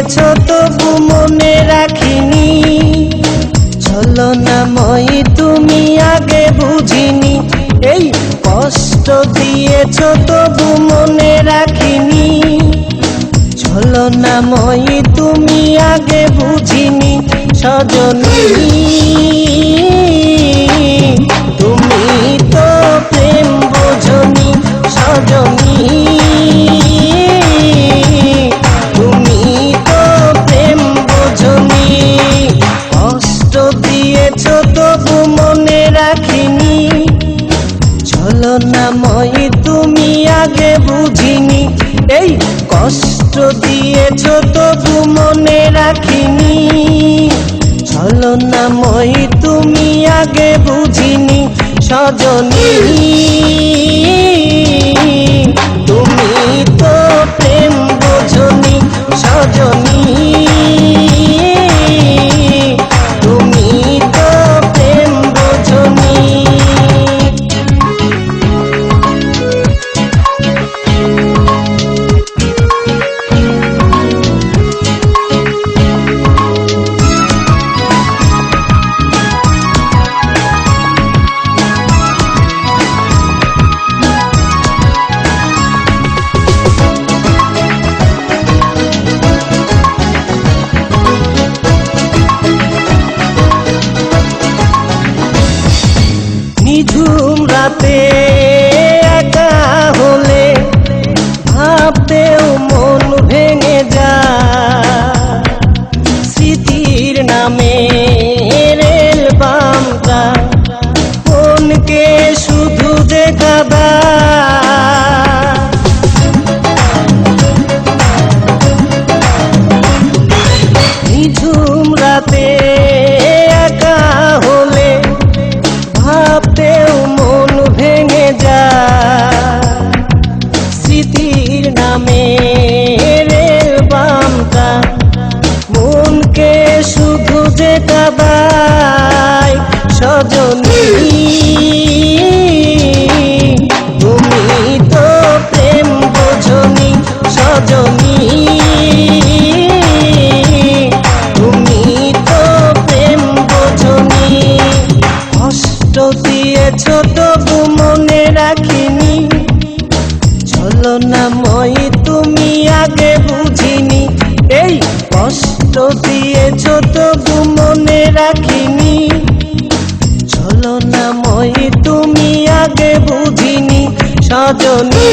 দিয়েছ তবু মনে রাখিনি, ছলনাময়ী তুমি আগে বুঝিনি। এই কষ্ট দিয়েছ তবু মনে রাখিনি, ছলনাময়ী তুমি আগে বুঝিনি। সজনী তুমি তো প্রেম বোঝনি, সজনী তুমি তো প্রেম বোঝনি। কষ্ট দিয়েছ তবু মনে রাখিনি, ছলনাময়ী তুমি আগে বুঝিনি। এই কষ্ট দিয়েছ তবু মনে রাখিনি, ছলনাময়ী তুমি আগে বুঝিনি। সজনী তুমি তো প্রেম বোঝনি, সজনী তুমি তো প্রেম বোঝনি। নিঝুম রাতে একা হলে ভাবতেও মন ভেঙে যায়, স্মৃতির নামে রেল বামটা মনকে শুধু দেখাবা। নিঝুম রাতে একা হলে ভাবতেও মন ভেঙে যায়, স্মৃতির নামে রেল বামটা মনকে শুধু দেখাবায়। সজনী তুমি তো প্রেম বোঝনি, সজনী তুমি তো প্রেম বোঝনি। কষ্ট দিয়েছ তবু মনে রাখিনি, ছলনাময়ী তুমি আগে বুঝিনি। এই কষ্ট দিয়েছ তবু মনে রাখিনি, ছলনাময়ী তুমি আগে বুঝিনি। সজনী